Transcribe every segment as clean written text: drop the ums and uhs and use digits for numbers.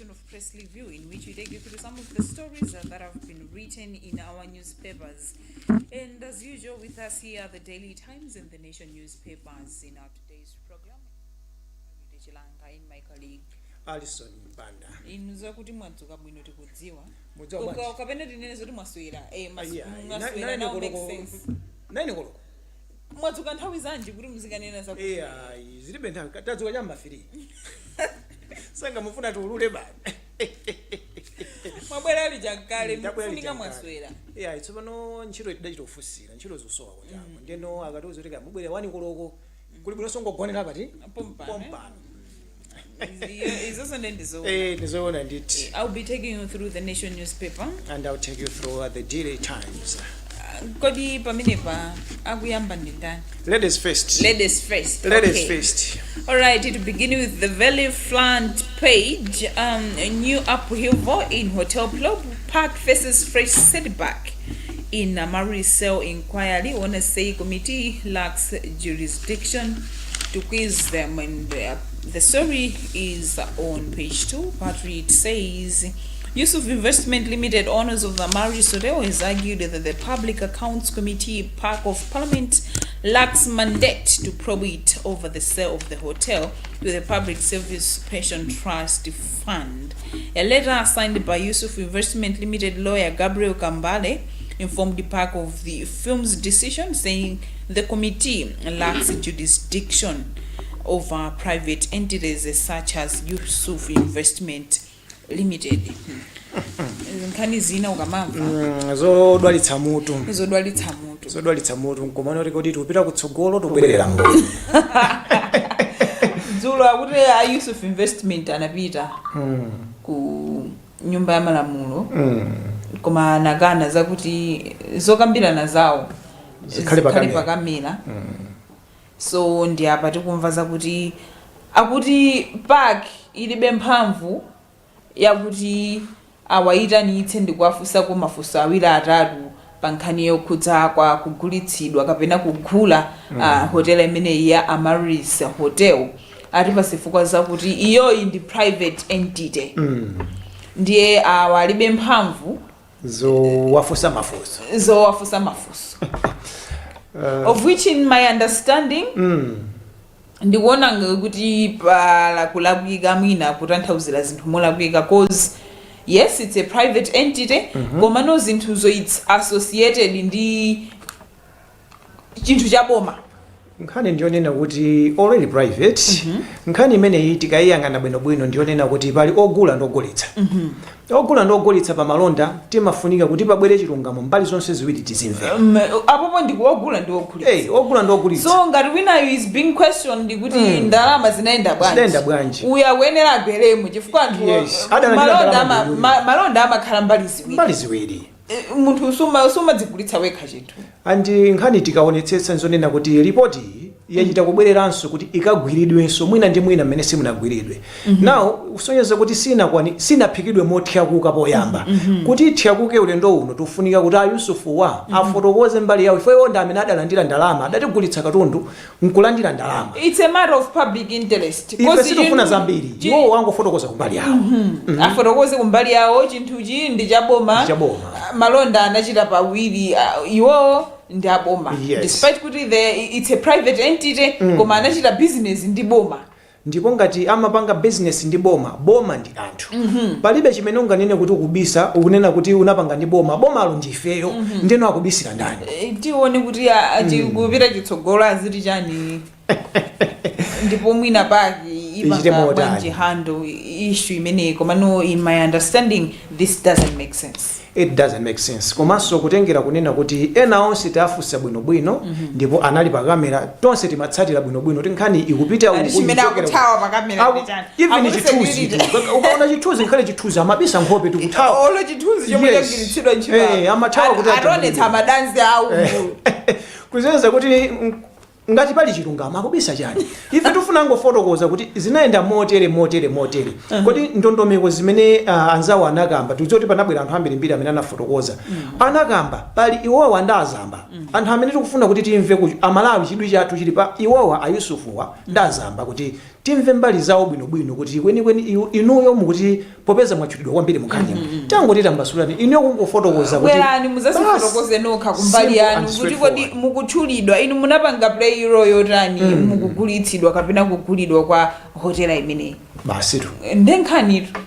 edition of Press Review, in which we take you through some of the stories that have been written in our newspapers. And as usual, with us here are the Daily Times and the Nation newspapers. In our today's program, in my colleague Alison Banda. Inuza kuti mwadzuka bwino tikudziwa. Mudzoka kapena tinene zoti mwaswera. Mwaswera now makes sense. Nine koloko. Mwadzuka nthawi zanji kuti muzikanena za kuti. Zilibe nthawi tadzuka chamba 3. Sanga mufuna tuulule bani. Mwabwera ali jankale mufunika mwaswera. Tsopano ntchito idachitofusira ntchito zosowa kuti apo. Ndeno akatiuza kuti mubwere wani koloko. Kuli bwino songogonera pati. Pompano. I'll be taking you through the Nation newspaper. And I'll take you through the Daily Times. Kodi pamenepa akuyamba ndindani. Ladies first. Okay. All right, to begin with the very front page, a new upheaval in Hotel Park faces fresh setback in a Maori cell inquiry. Wanna say committee lacks jurisdiction to quiz them, and the story is on page 2. But it says Yusuf Investment Limited, owners of the Maori Hotel, has argued that the Public Accounts Committee, Park of Parliament, lacks mandate to probe it over the sale of the hotel to the Public Service Pension Trust Fund. A letter signed by Yusuf Investment Limited lawyer Gabriel Kambale informed the Park of the firm's decision, saying the committee lacks jurisdiction over private entities such as Yusuf Investment Limited. Nkani zina ukamamva zodwalitsa mutu nkomano rekodi tupita kutsogolo tubwerera ngoni dzulo akuti a Yusuf Investment anapita ku nyumba ya malamulo koma nakana zakuti zokambirana zawo zikhali pakamera. So ndi apa tikumva zakuti akuti park ilibe mphamvu yakuti awaitanitse ndikuwafunsa kwa mafunso awiri atatu pa nkhani yokhudza kwa kugulitsidwa kapena kugula hotel imene ya Amaris Hotel. Ati pasifukwa zakuti iyoyi ndi private entity. Ndiye awalibe mphamvu zowafunsa mafunso. Of which in my understanding ndikuona kuti pala kulakwika mwina kutanthauzira zinthu molakwika, cause yes, it's a private entity, koma no zinthuzo it's associated ndi chinthu cha boma. Nkhani ndionena kuti already private. Nkhani imene tikayiyang'ana bwinobwino ndionena kuti pali ogula ndogulitsa. Ogula ndogulitsa pa malonda timafunika kuti pabwere chilungamo mbali zonse ziwiri tizimve. Apopo ndikuogula ndiogulitsa. Ogula ndogulitsa. So ngati winayo is being questioned kuti ndalama zinaenda bwanji. Uya wenera agweremo chifukwa anthu malonda amakhala mbali ziwiri. Munthu suma dzigulitsa wekha chinthu. Andi nkhani tikaonetsetsa nzonena kuti ripoti yachita kubwereranso kuti ikagwiridwenso mwina ndi mwina mmene simunagwiridwe. Now usonyeza kuti sinaphikidwe mothyakuka poyamba. Kuti ithyakuke ulendo uno tufunika kuti Yusufu afotokoze mbali yawo ifo yonda amene adalandira ndalama adatigulitsa katundu nkulandira ndalama. It's a matter of public interest. Because sitofuna zambiri. Iwo wangofotokoza kumbali yawo. Afotokoze kumbali yawo chinthuchi ndi chaboma. Malonda anachita pawiri iwo ndi aboma. Despite kuti it's a private entity, koma anachita business ndi boma. Ndipo ngati amapanga business ndi boma ndi anthu. Palibe chimene unganene kuti ukubisa ukunena kuti unapanga ndi boma alo ndifeyo ndeno akubisira ndani. Tione kuti tikupita chitsogolo aziti chani. Ndipo mwina paki ibanga handle issue imene koma no, in my understanding this doesn't make sense. It doesn't make sense. Komanso kutengera kunena kuti ena onse tafusa bwinobwino ndipo anali pa kamera tonse timatsatira bwinobwino tinkhani ikupita ukutawa pa kamera nditani. Even chithuzi ukaona chithuzi nkhale chithuzi amabisa nkhope tikutawa. Olo chithuzi chomwe chagwiritsidwa ntchito. Amathawa kuti atonetsa madansi awo. Kuzenza kuti ngati pali chilungamo akubisa chani ife tifuna ngofotokoza kuti zinayenda motere kodi ndondomeko zimene anzawo anakamba tizoti panabwera anthu ambirimbiri amene anafotokoza anakamba pali iwowa ndi azamba anthu amene tikufuna kuti timve kuti amalawi chidwi chathu chili pa iwowa ayusufuwa ndi azamba kuti timve mbali zawo bwinobwino kuti kwenikweni inuyo mukuti popeza mwachulidwa kwambiri mukhanyima tangoti tambasulani inuyo kungofotokoza kuti bwerani muzazifotokoze nokha kumbali yanu kuti kodi mukutchulidwa inu munapanga play role yotani mukugulitsidwa kapena kugulidwa kwa hotela imeneyi basitu ndenkhanitu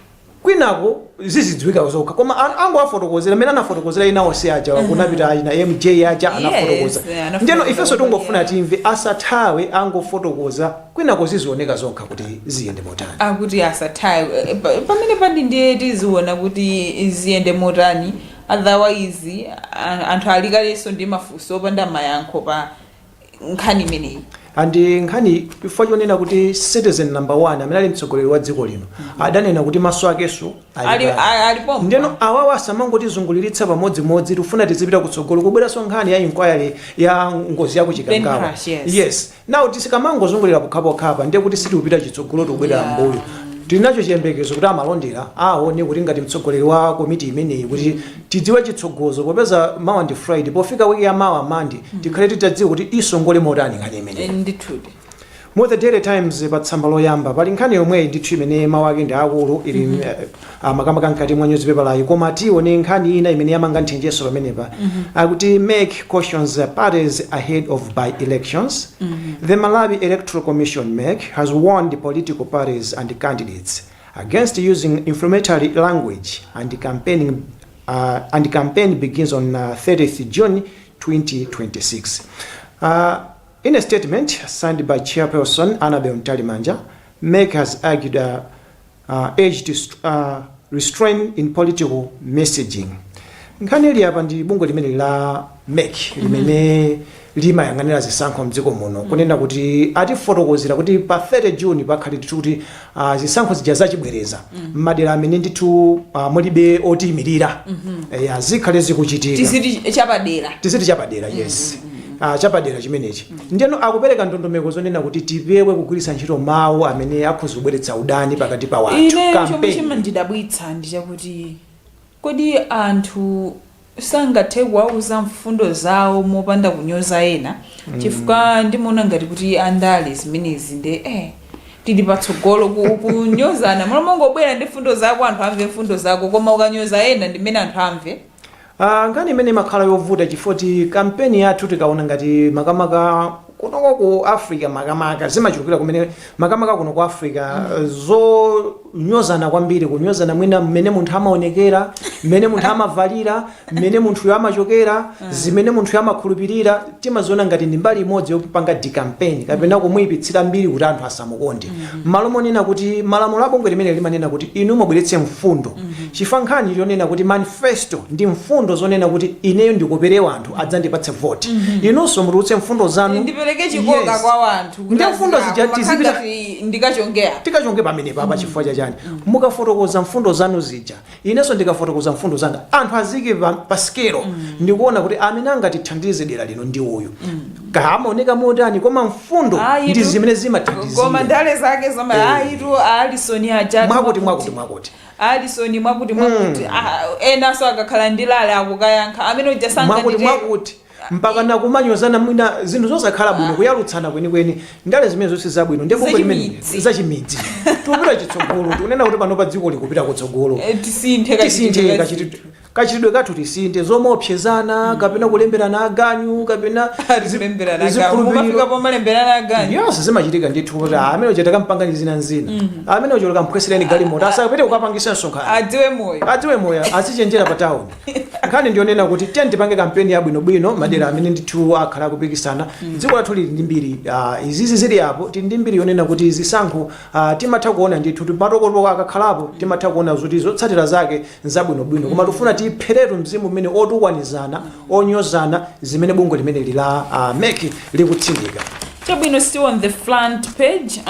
kwinako zizidziwika zokha koma ango afotokozera amene anafotokozera inawo si aja kunapita aina MJ aja anafotokoza ndeno ifenso tungofuna timve asathawe angofotokoza kwinako zizioneka zokha kuti ziyende motani akuti asathawe pamene pandi ndiye tiziona kuti ziyende motani otherwise anthu alikalenso ndi mafunso opanda mayankho pa nkhani imeneyi andi nkhani chifukwa chonena kuti citizen number 1 amene ali mtsogoleri wa dziko lino adanena kuti maso akeso alipo ndeno awawa asamangotizunguliritsa pamodzimodzi tifuna tizipita kutsogolo kubweranso nkhani ya inquiry ya ngozi ya kuchikangawa yes now tisikamangozungulira pokhapokha ndiye kuti sitipita chitsogolo tikubwerera mbuyo tinacho chiyembekezo kuti amalondera aone kuti ngati mtsogoleri wa komiti imeneyi kuti tidziwe chitsogozo popeza mawa ndi Friday pofika wiki ya mawa mandi tikhale titadziwa kuti isongole motani nkhani imeneyi ndithudi mu the Daily Times pa tsamba loyamba pali nkhani yomweyi ndithu imene mawu ake ndi akulu ili makamaka mkati mwa newspaper layi koma tione nkhani ina imene yamanga nthenjeso pamenepa akuti MEC cautions parties ahead of by-elections. The Malawi Electoral Commission MEC has warned the political parties and candidates against using inflammatory language and the campaign begins on 30th June 2026. In a statement signed by Chairperson Annabel Ntalimanja, MEC has argued urged restraint in political messaging. Nkhani ili hapa ndi bungo limene la MEC limene limayang'anira zisankho mdziko muno kunena kuti atifotokozera kuti pa 30 June pakhale kuti zisankho zija zachibwereza madera amene ndithu mulibe otiyimirira zikhale zikuchitika tiziti chapadera yes chapadera chimenechi ndiyeno akupereka ndondomeko zonena kuti tipewe kugwiritsa ntchito mawu amene akhoza kubweretsa udani pakati pa wanthu campaign chimandidabwitsa ndi chakuti kodi anthu sangathe kuwauza mfundo zawo mopanda kunyoza ena chifukwa ndimaona ngati kuti andale zimenezi nde tili patsogolo kunyozana mongobwera ndi mfundo zako anthu amve mfundo zako koma ukanyoza ena ndimene anthu amve ngani imene makhala yovuta chifoti kampeni yathu tikaona ngati makamaka kunoko ku Africa makamaka zimachulukira kumene makamaka kuno ku Africa zonyozana kwambiri kunyozana mwina mmene munthu amaonekera mmene munthu amavalira mmene munthu amachokera zimene munthu amakhulupirira timaziona ngati ndi mbali imodzi yopanga di campaign kapena kumuyipitsira mbiri kuti anthu asamukonde malo monena kuti malamulo abongo limene limanena kuti inu mubweretse mfundo chifukwa nkhani yonena kuti manifesto ndi mfundo zonena kuti ineyo ndikuperewa anthu adzandipatse vote inunso mutulutse mfundo zanu ndipereke chikoka kwa wanthu ndi mfundo zija tizipita tikachonge pamene papa chifukwa chachani mukafotokoza mfundo zanu zija inenso ndikafotokoza mfundo zanga anthu azike pa skelo ndikuona kuti amene angatithandize dera lino ndi uyu kamaoneka motani koma mfundo ndi zimene zimathandizira koma ndale zake zoma ayitu alisoni aja mwakuti alisoni mwakuti ena so akakhala ndilale akukayankha amene ujasanga mwakuti mpaka nakumanyozana mwina zinthu zosakhala bwino kuyalutsana kwenikweni ndale zimene zonse zabwino ndi bongo limene zachimidzi tikupita chitsogolo tikunena kuti pano pa dziko likupita kutsogolo tisinthe kachitidwe kathu tisinthe zomaopsezana kapena kulemberana aganyu kapena mukafika pomalemberana aganyu yonse zimachitika ndithu kuti amene uja takampangani zina amene uja ukamphwesereni galimoto asapite ukapangisa nsonkhano adziwe moyo azichenjera pa town nkhani ndionena kuti tipange kampeni yabwinobwino madera amene ndithu akhala kupikisana dziko lathu lili ndi mbiri izizi zili apo tili ndi mbiri yonena kuti zisankho timatha kuona ndithu matokotoko akakhalapo timatha kuona zoti zotsatira zake nzabwinobwino koma tifuna tipheretu mzimu mmene otukwanizana onyozana zimene bungo limene lila MEC likutsindika chabwino. Still on the front page,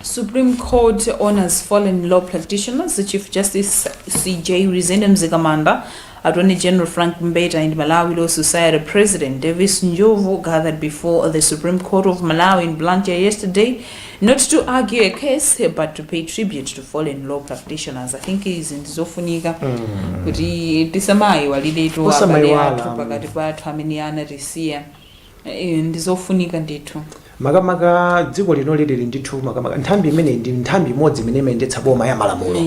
Supreme Court honors fallen law practitioners. The Chief Justice CJ Rizende Mzigamanda Attorney General Frank Mbeta and Malawi Law Society President Davis Njovu gathered before the Supreme Court of Malawi in Blantyre yesterday, not to argue a case, but to pay tribute to fallen law practitioners. I think is in Zofunika. Kuti tisamai walidetu abale atu pakati pathu amene anatisiya ndizofunika ndithu. makamaka dziko lino lili ndithu makamaka nthambi imene ndi nthambi imodzi imene imayendetsa boma ya malamulo.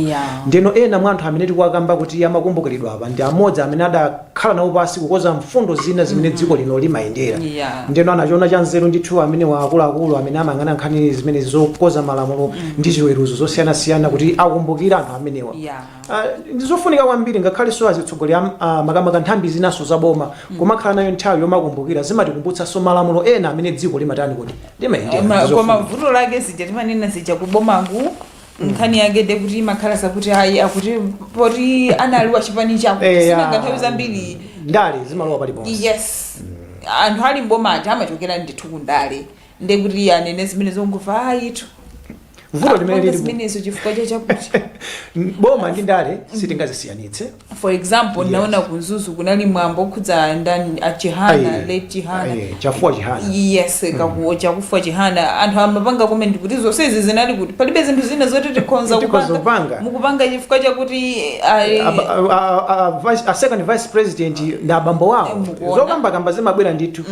Ndeno ena mwa anthu amene tikuwakamba kuti amakumbukiridwa apa ndi amodzi amene adakhala nawo pasi kukoza mfundo zina zimene dziko lino limayendera. Ndeno anachiona cha nzeru ndithu amene waakuluakulu amene amayang'ana nkhani zimene zokoza malamulo ndi ziweruzo zosiyanasiyana kuti akumbukira anthu amenewa. Ndizofunika kwambiri ngakhale so azitsogolera makamaka nthambi zinaso za boma kumakhala nayo nthawi yomakumbukira zimatikumbutsanso malamulo ena amene dziko limatani kuti koma vuto lake zija timanena zija kubomaku nkhani yake de kuti makhala sakuti hayi akuti poti analiwa chipani chako sinanga nthawi zambiri ndale zimalowa paliponse. Yes, anthu ali mbomati amachokera ndithu kundale ndekuti anene zimene zonguva hayitu vuto limene zimenezo chifukwa chakuti boma ndi ndale sitingazisiyanitse. For example, naona kunzuzu kunali mwambo khudza ndani achihana late chihana chafuwa chihana. Yes, kakuwo chakufa chihana anthu amapanga comment kuti zonse izi zinali kuti palibe zinthu zina zoti tikhonza kupanga mukupanga chifukwa chakuti a second vice president na abambo wawo zokambakamba zimabwera ndithu.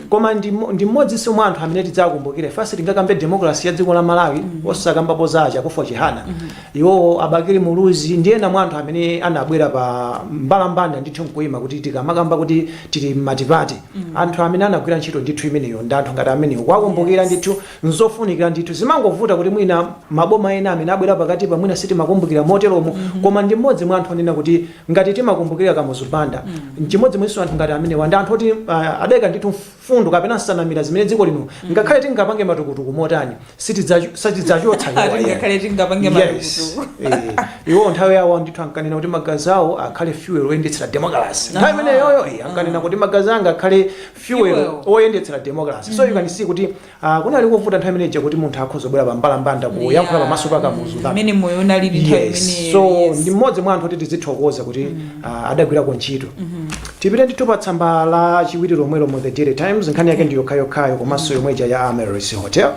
Koma ndi mmodzi si mwa anthu amene tidzakumbukire fasi tingakambe democracy ya dziko la Malawi osakamba za chakufa chihana. Iwo abakiri muluzi ndiye na mwa anthu amene anabwera pa mbalambanda ndithu nkuima kuti tikamakamba kuti tili matipati anthu amene anagwira ntchito ndithu imeneyo ndi anthu ngati ameneyo kwakumbukira ndithu nzofunikira ndithu. Zimangovuta kuti mwina maboma ena amene abwera pakati pa mwina sitimakumbukira moteromo koma ndi mmodzi mwa anthu onena kuti ngati timakumbukira kamuzubanda nchimodzi mwenso anthu ngati amenewa ndi anthu oti adayika ndithu mfundo kapena nsanamira zimene dziko lino ngakhale tingapange matukutuku motani sitidzachotsa ngakhale tingapange matukutuku. Iwo nthawi yawo ndithu ankanena kuti magazi awo akhale fuel oyendetsera democracy. Nthawi imene yoyo ankanena kuti magazi anga akhale fuel oyendetsera democracy. So you can see kuti kunali kuvuta nthawi imeneja kuti munthu akhoza bwera pa mbalambanda kuyankhula pamaso pa kamuzu amene moyo unalili nthawi imene. So ndi mmodzi mwa anthu oti tizithokoza kuti adagwirako ntchito. Tipite ndithu pa tsamba la chiwiri lomwelo mu the Daily Times nkhani yake ndiyo khayokhayo komanso yomweja ya Ameris Hotel.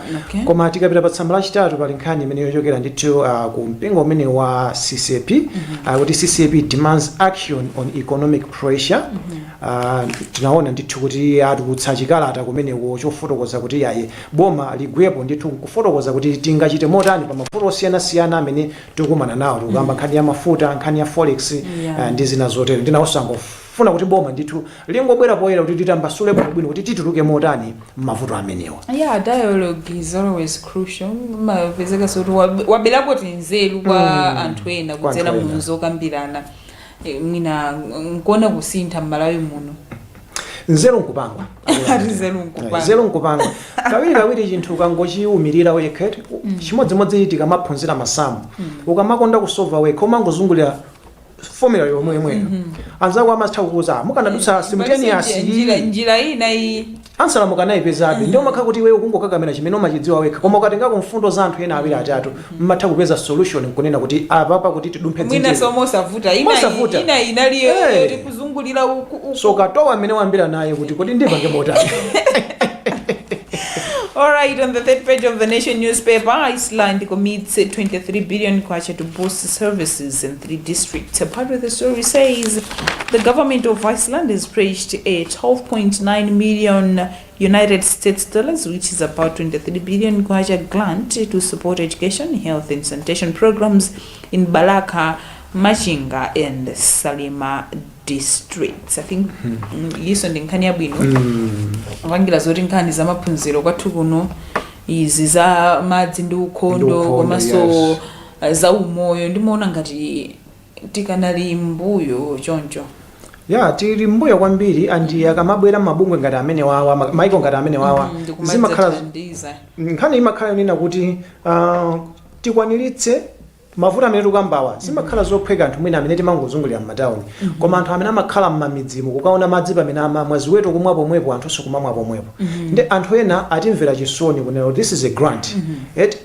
Koma tikapita pa tsamba lachitatu pali nkhani imene yochokera ndithu ku mpingo umene wa CCP kuti CCP demands action on economic pressure. Tinaona ndithu kuti atulutsa chikalata kumeneko chofotokoza kuti yaye boma ligwepo ndithu kufotokoza kuti tingachite motani pa mafuta osiyanasiyana amene tikumana nawo tikuyamba nkhani ya mafuta nkhani ya forex ndi zina zotero. Ndinawosanga funa kuti boma ndithu lingobwera poyera kuti litambasule bwino kuti tituluke motani mavuto amenewa. Dialogue is always crucial. Mapezeka soti wabelapo tinzeru kwa anthu ena kudzera munzo kambirana mwina nkona kusintha m'Malawi muno. Nzeru nkupangwa. Nzeru nkupangwa. Kawiri chinthu kangochiumirira wekha chimodzimodzi tikamaphunzira masamu ukamakonda kusolva wekha umangozungulira formula yomwe anzako amatha kukuza mukanadutsa simultaneous njira ina iyi ansala mukanayipezabe ndio makha kuti iwe ukungokakamira chimene umachidziwa wekha koma ukatengako mfundo za anthu ena awiri atatu mmatha kupeza solution kunena kuti apapa kuti tidumphe dziko mwina somosavuta ina inaliyo kuti kuzungulira so katowa amene wambira naye kuti ndipange motani. Alright, on the third page of the Nation newspaper, Iceland commits 23 billion kwacha to boost services in 3 districts. A part of the story says the government of Iceland has pledged a 12.9 million United States dollars, which is about 23 billion kwacha grant to support education, health and sanitation programs in Balaka, Machinga and Salima districts. I think yiso ndi nkhani yabwino vangira zoti nkhani za maphunziro kwathu kuno izi za madzi ndi ukhondo komanso za umoyo ndimaona ngati tikanali mbuyo choncho. Tili mbuyo kwambiri andi akamabwera mabungwe ngati amene wawa maiko ngati amene wawa zimakhala nkhani imakhala nina kuti tikwaniritse mavuta amene tukambawa zimakhala zophweka anthu mwina amene timangozungulira m'matawuni koma anthu amene amakhala m'mamidzimu kukaona madzi pamene amamwa ziweto kumwa pomwepo anthu kumamwa pomwepo ndi anthu ena atimvera chisoni kunena this is a grant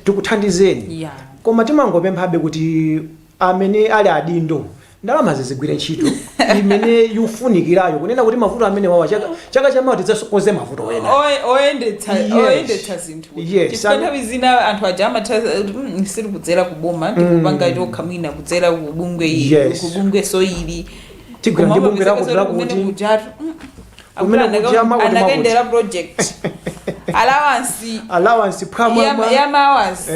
tikuthandizeni koma timangopemphabe kuti amene ali adindo ndalama zizigwire ntchito imene yufunikirayo kunena kuti mavuto amene wawa chaka chamawa tidzasokoze mavuto wena oyendetsa zinthu chifukwa zina anthu aja amatha siri kudzera kuboma tikupanga tokhamwina kudzera kubungwe soili tigwira ndi bungwe lakuti anakaendera project allowance yamawas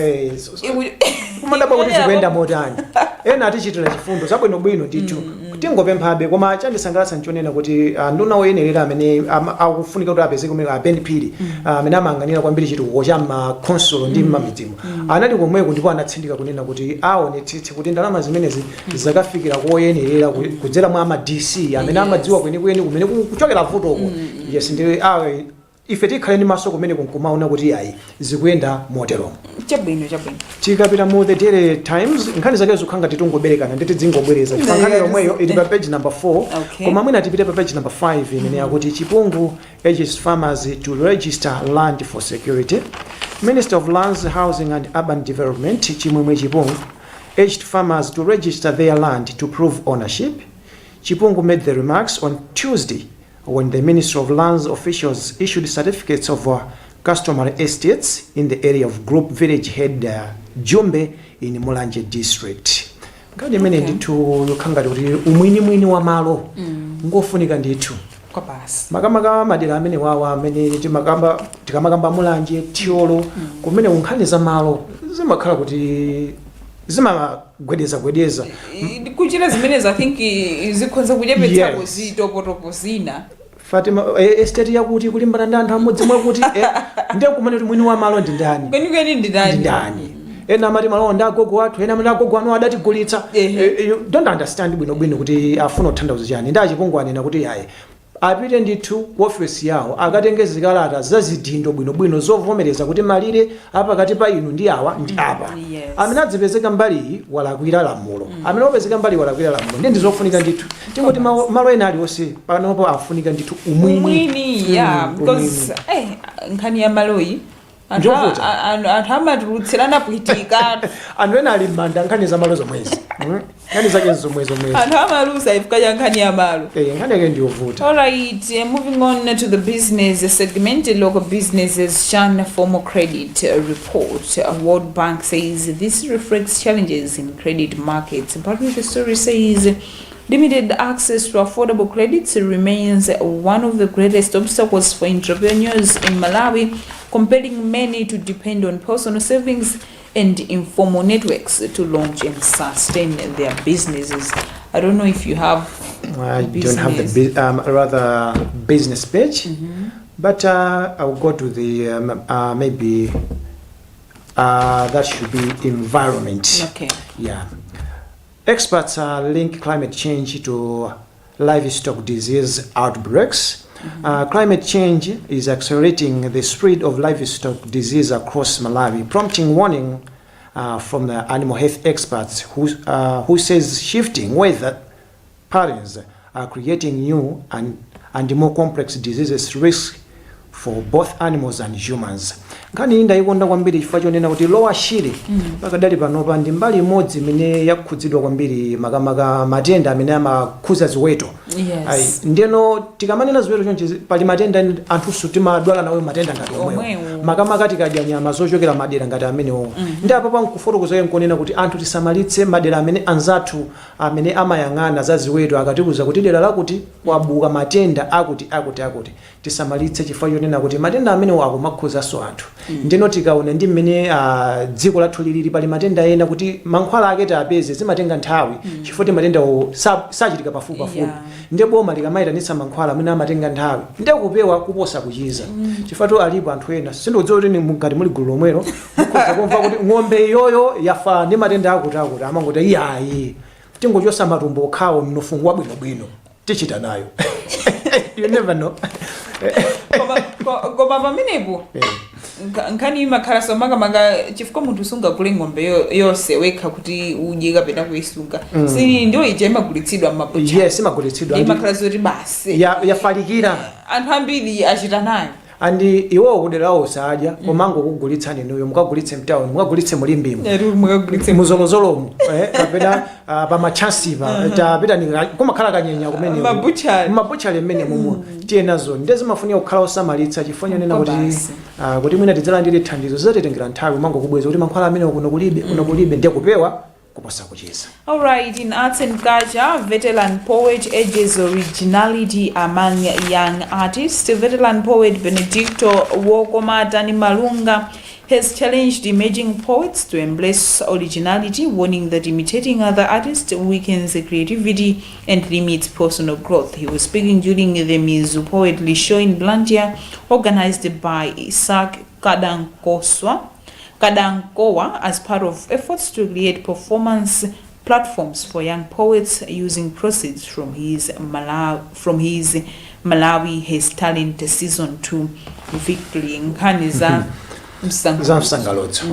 kumadaba kuti zikuyenda motani ena atichitira chifundo zabwinobwino ndithu tingopemphabe koma chandisangalatsa nchonena kuti nduna oyenerera amene akufunika kuti apezeke kumene apendipiri amene amayang'anira kwambiri chitukuko cha makhonsolo ndi mmamidzimu anali komweko ndipo anatsindika kunena kuti aonetsetse kuti ndalama zimenezi zakafikira koyenerera kudzera mwa ama DC amene amadziwa kwenikweni kumene kuchokera vutoko yes ndi ife tikhale ndi maso kumene kunkumaona kuti ayi zikuyenda motero chabwino tikapita mu the Daily Times nkhani zake zokhanga titungoberekana nditi dzingobwereza nkhani yomweyo ili pa page number 4 koma mwina tipite pa page number 5 imene yakuti Chipungu urges farmers to register land for security. Minister of Lands, Housing and Urban Development Chimwemwe Chipungu urged farmers to register their land to prove ownership. Chipungu made the remarks on Tuesday when the Ministry of Lands officials issued certificates of customary estates in the area of Group Village Head Jumbe in Mulanje District. Ngati imene ndithu yokhanga kuti umwini wa malo ngofunika ndithu makamaka madera amene wawa amene tikamakamba Mulanje Tiolo kumene unkhani za malo zimakhala kuti zimagwedeza kuchira zimenezi I think zikhonza kuchepetsa zitopotopo zina Fatima estate yakuti kulimbana ndi anthu amodzi mwakuti ndiye kumene kuti mwini wa malo ndi ndani kwenikweni ndi ndani ena amati malo ndi agogo athu ena amati agogo anu adatigulitsa you don't understand bwinobwino kuti afuna kuthandauza chani ndi Chipungu anena kuti ayi apite ndithu ku ofisi yawo akatenge zikalata zazidindo bwinobwino zovomereza kuti malire apakati pa inu ndi awa ndi apa amene adzipezeka mbali walakwira lamulo amene opezeka mbali walakwira lamulo ndi ndizofunika ndithu tingoti malo ena aliwonse panopo afunika ndithu umwini because nkhani ya maloyi anthu amatulutserana kuitika anthu ena ali m'manda nkhani za malo zomwezi nkhani zake zomwezi anthu amalusa ifika ya nkhani ya malo nkhani yake ndiyovuta. Alright, moving on to the business segment. Local businesses shun formal credit report. World Bank says this reflects challenges in credit markets. But the story says limited access to affordable credits remains one of the greatest obstacles for entrepreneurs in Malawi, compelling many to depend on personal savings and informal networks to launch and sustain their businesses. I don't know if you have don't have the business page, but I'll go to the maybe that should be environment. Okay. Yeah. Experts link climate change to livestock disease outbreaks. Climate change is accelerating the spread of livestock disease across Malawi, prompting warning from the animal health experts who says shifting weather patterns are creating new and more complex diseases risk for both animals and humans. Nkhani ndayikonda kwambiri chifukwa chonena kuti lowa shiri pakadali panopa ndi mbali imodzi imene yakhudzidwa kwambiri makamaka matenda amene amakhuza ziweto. Ndeno tikamanena ziweto chonchi pali matenda anthuso timadwala nawo matenda ngati omwewo makamaka tikadya nyama zochokera madera ngati amenewo ndi apo pankufotokoza nkonena kuti anthu tisamalitse madera amene anzathu amene amayang'ana za ziweto akatikuza kuti dera lakuti kwabuka matenda akuti tisamalitse chifukwa chonena kuti matenda amenewo akumakhuzanso anthu. Ndino tikaona ndi mmene dziko lathu lili pali matenda ena kuti mankhwala ake tapeze zimatenga nthawi chifukwa matenda sachitika pafupi ndi boma likamayitanitsa mankhwala amene amatenga nthawi ndi kupewa kuposa kuchiza chifukwa alipo anthu ena sindidziwa kuti ngati muli gulu lomwelo mukhoza kumva kuti ng'ombe iyoyo yafa ndi matenda akuti amangoti iyayi tingochosa matumbo okhawo mnofungwa bwinobwino tichita nayo. You never know. Koma pamenepo nkhani makhalaso makamaka chifukwa munthu sungagule ng'ombe yonse wekha kuti udye kapena kuyisunga si ndio ija imagulitsidwa m'mabucha. Yes, imagulitsidwa imakhalaso kuti basi yafalikira anthu ambiri achita nayo and iwo kuderawo sadya komango kugulitsani nuyo mukagulitse mtown mukagulitse mulimbimo muzolozolomo kapena pamachansipa tapita kumakhala kanyenya kumene mabuchali mmene momwe tiye nazo ndezimafunika kukhala osamalitsa chifukwa nena kuti mwina tidzalandire thandizo zitatengera nthawi mango kubweza kuti mankhwala amene kuno kulibe ndiye kupewa kuposa kuchiza. All right, in arts and culture, veteran poet urges originality among young artists. Veteran poet Benedicto Wokomatani Malunga has challenged emerging poets to embrace originality, warning that imitating other artists weakens creativity and limits personal growth. He was speaking during the Mizu Poetry Show in Luntha, organized by Isaac Kadankowa as part of efforts to create performance platforms for young poets using proceeds from his Malawi His Talent Season 2 victory. Nkhani za msangalotso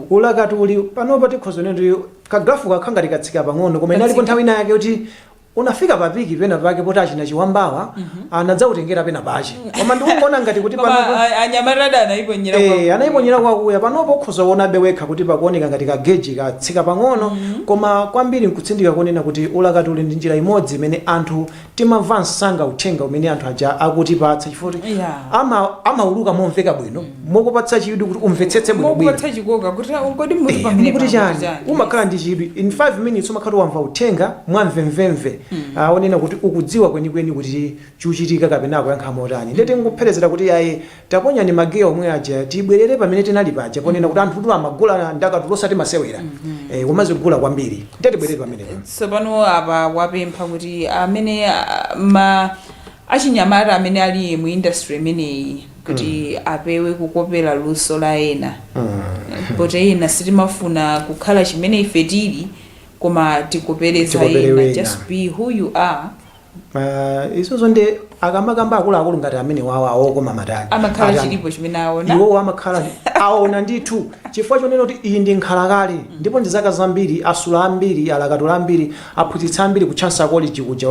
ulakatuli panopa tikhozo ndi kagrafu kakhanga likatsika pang'ono koma inalipo nthawi ina yake kuti unafika papiki pena pake poti achina chiwambawa anadzautengera pena pache koma ndikuona ngati kuti anayiponyera kwakuya panopo ukhoza kuona bewekha kuti pakuoneka ngati kageji katsika pang'ono koma kwambiri nkutsindika kunena kuti ulakatuli ndi njira imodzi imene anthu timamva msanga uthenga umene anthu aja akutipatsa chifukwa amauluka momveka bwino mokupatsa chidwi kuti umvetsetse bwino kuti chani umakhala ndi chidwi in 5 minutes umakhala wamva uthenga mwamvemvemve onena kuti ukudziwa kwenikweni kuti chuchitika kapena kuyankha motani ndete ngupherezera kuti yaye taponya ni mageyo omwe aja tibwerere pamene tinali paja ponena kuti anthu amagula ndakatulo osati masewera umazigula kwambiri ndete bwerere pamene tsopano apa wapempha kuti amene achinyamata amene ali mu industry imeneyi kuti apewe kukopera luso la ena poti ena sitimafuna kukhala chimene ife tili koma tikopereza ena just be who you are. Isozo nde akamakamba akulu ngati amene wawa awokoma matani amakhala chilipo chimene aona iwo amakhala aona ndithu chifukwa chonena kuti iyi ndi nkhalakale ndipo ndi zaka zambiri asula ambiri alakatula ambiri aphunzitsa ambiri kutchansa college kuja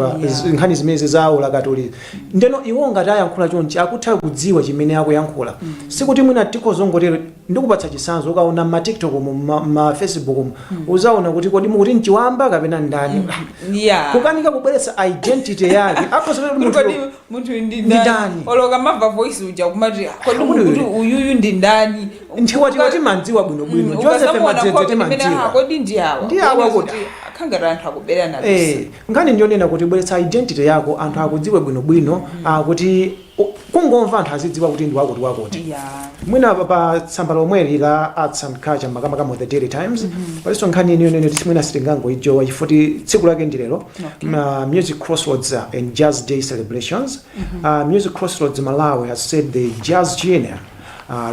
nkhani zimene za ulakatuli ndeno iwo ngati ayankhula chonchi akutha kudziwa chimene akuyankhula sikuti mwina tikozongotero ndikupatsa chisanzo ukaona ma TikTok ma Facebook uzaona kuti kodi mukuti nchiwamba kapena ndani kukanika kubweretsa identity yake akozera munthu ndi ndani oloka mava voice uja kumati kodi munthu uyuyu ndi ndani ntiwati mandziwa bwino Joseph Madzedze timandziwa kodi ndi awa kuti akhangara anthu akubera na ngani ndionena kuti bweretsa identity yako anthu akudziwe bwino kuti kungomva anthu azidziwa kuti ndi wakuti mwina pa tsamba lomweli la arts and culture makamaka the Daily Times paliso nkhani iniyonene tisimwina sitingango ijowa chifuti tsiku lake ndilero Music Crossroads and Jazz Day celebrations. Music Crossroads Malawi has said the jazz genre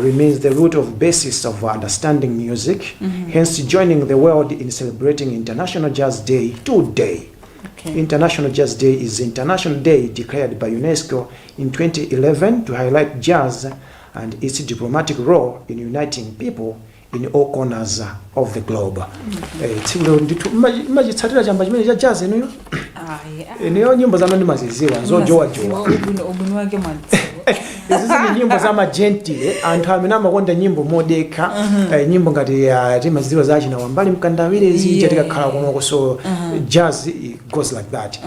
remains the root of basis of understanding music, hence joining the world in celebrating International Jazz Day today. International Jazz Day is an international day declared by UNESCO in 2011 to highlight jazz and its diplomatic role in uniting people in all corners of the globe. Tsiku nditu majitsatira chamba chimene cha jazz enuyo niyo nyimbo za nani maziziwa nzojowa ubuni wake mwanzi izi ni nyimbo za magentile anthu amene amakonda nyimbo modeka nyimbo ngati timaziziwa za china wambali mkandawirezi chatikakhala kunoko so jazz goes like that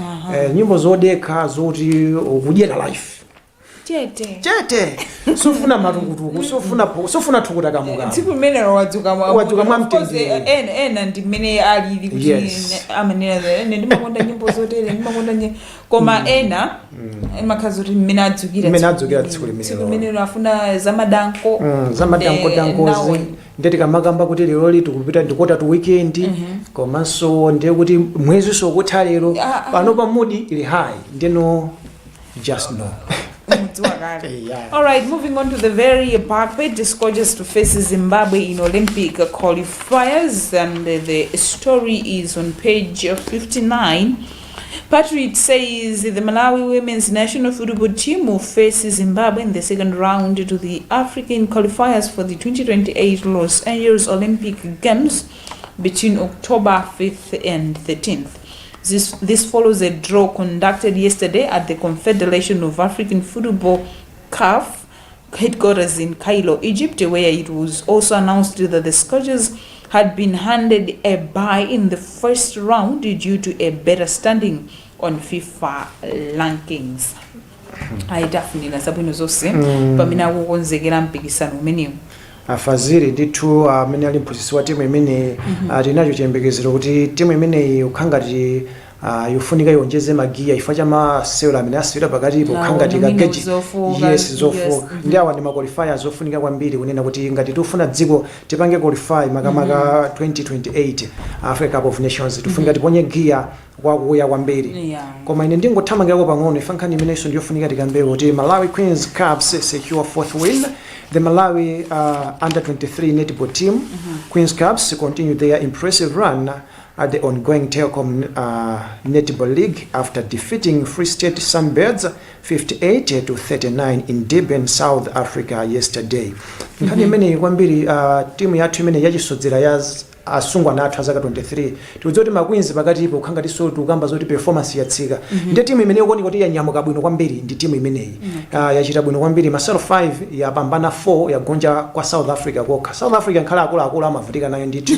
nyimbo zodeka zoti ukudyera life chete sofuna matukutuku sofuna thukuta kamuka tsiku limene wadzuka mwamtendere ena ndi mmene alili kuti amenera ndimakonda nyimbo zotere ndimakonda koma ena makhazo kuti mmene adzukira tsiku limene afuna zamadanko dankozi ndeti kamakamba kuti lero tikupita ndikota tu weekend komanso ndiye kuti mwezi sokutha lero pano pa mood ili high ndeno just know. All right, moving on to the very Parkway discourses to face Zimbabwe in Olympic qualifiers, and the story is on page 59. Patriot says the Malawi women's national football team will face Zimbabwe in the second round to the African qualifiers for the 2028 Los Angeles Olympic Games between October 5th and 13th. This follows a draw conducted yesterday at the Confederation of African Football CAF headquarters in Cairo, Egypt, where it was also announced that the Scourgers had been handed a bye in the first round due to a better standing on FIFA rankings. Aitafunira sabwino zonse pamene akukonzekera mpikisano umenewu. Afaziri ndithu amene ali mphunzitsi wa timu imene tinacho chiyembekezero kuti timu imeneyi ukhangati yofunika yonjeze magiya ifa cha masewera amene asewera pakati pokhangati kageji yes zofuka ndi awa ndi maqualifiers ofunika kwambiri kunena kuti ngati tifuna dziko tipange qualify makamaka 2028 Africa Cup of Nations tifunika tiponye giya kwakuya kwambiri koma ine ndingothamangirako pang'ono ifa nkhani imenenso ndiyofunika tikambe kuti Malawi Queens Cubs secure fourth win. The Malawi under 23 netball team Queens Cubs continue their impressive run at the ongoing Telkom Netball League after defeating Free State Sunbirds 58-39 in Durban, South Africa yesterday. Nkhani imene kwambiri timu yathu imene yachisodzera ya asungwa nathu azaka 23 tikudzoti makwinzi pakati ipo ukhangati so tukamba zoti performance yatsika ndi timu imene ukoni kuti yanyamuka bwino kwambiri ndi timu imeneyi yachita bwino kwambiri masero 5 yapambana 4 yagonja kwa South Africa kokha. South Africa nkhala akulu amavutika nayo ndithu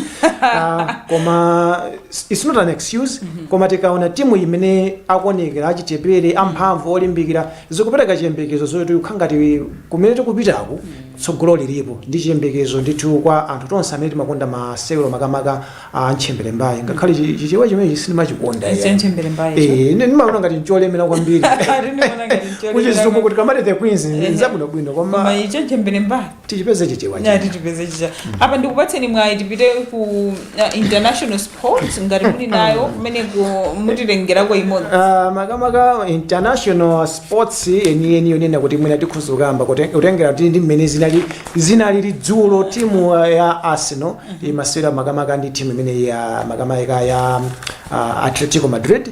koma it's not an excuse koma tikaona timu imene akuonekera achitepere amphamvu olimbikira zikupereka chiyembekezo zoti ukhangati kumene tikupitaku tsogolo lilipo ndi chiyembekezo ndithu kwa anthu tonse amene timakonda masewero makamaka anchembere mbaye ngakhale chichewa chimene sinimachikonda ndimaona ngati ncholemera kwambiri kuchizitumu kuti kamati the Queens nzabwinobwino koma chembere mbaye tichipeze chichewa apa ndikupatseni mwayi tipite ku international sports ngati muli nayo kumene mutilengerako imodzi makamaka international sports eni yonena kuti mwina tikhuza kukamba kutengera kuti ndi mmene zinali lidzulo timu ya Arsenal imasewera makamaka ndi timu imene ya makamaka ya Atletico Madrid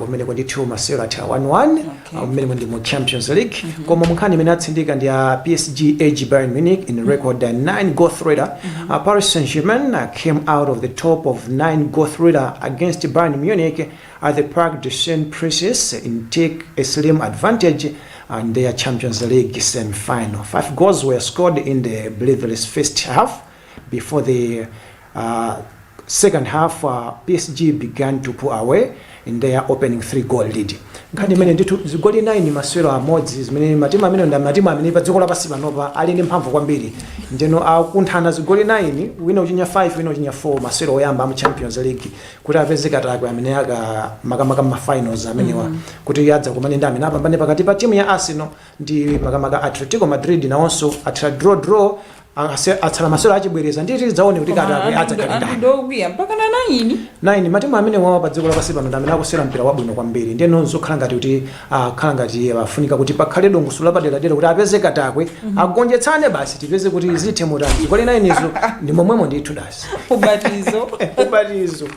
kumene ndi timu masewera atha 1-1 kumene ndi mu Champions League koma munkhani imene atsindika ndi ya PSG edge Bayern Munich in record 9-goal thriller. Paris Saint-Germain came out of the top of 9-goal thriller against Bayern Munich at the Parc des Princes and take a slim advantage in their Champions League semi-final. 5 goals were scored in the Bluevilles first half. Before the second half, PSG began to pull away in their opening 3-goal lead. Nkhani imene ndithu zigoli 9 masewero amodzi zimene matimu amene ndi matimu amene pa dziko lapansi panopa ali ndi mphamvu kwambiri ndeno akunthana zigoli 9 wina uchinya 5 wina uchinya 4 masewero oyamba mu Champions League kuti apeze katakwe amene aka makamaka ma finals amenewa kuti yadza kumene ndi amene apambane pakati pa timu ya Arsenal ndi makamaka Atletico Madrid nawonso atha draw atsala masewero achibwereza nditi zaone kuti katakwe adzakalenda ndokwiya mpaka na 9 matimu amene wawa pa dziko lapansi pano ndi amene akusera mpira wabwino kwambiri ndeno zokhala ngati kuti khala ngati afunika kuti pakhale dongosolo lapadera kuti apeze katakwe agonjetsane basi tipeze kuti zithe motani zigoli 9 izo ndi momwemo ndithu dasi ubatizo.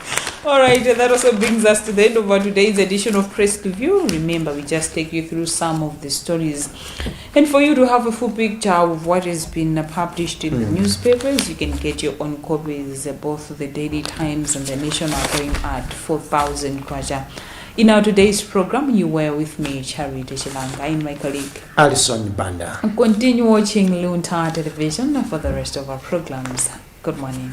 All right, that also brings us to the end of our today's edition of Press Review. Remember, we just take you through some of the stories. And for you to have a full picture of what has been published in the newspapers, you can get your own copies. Both the Daily Times and the Nation are going at 4,000 kwacha. In our today's program, you were with me, Charity Shilanga, and my colleague Alison Banda. Continue watching Luntha television for the rest of our programs. Good morning.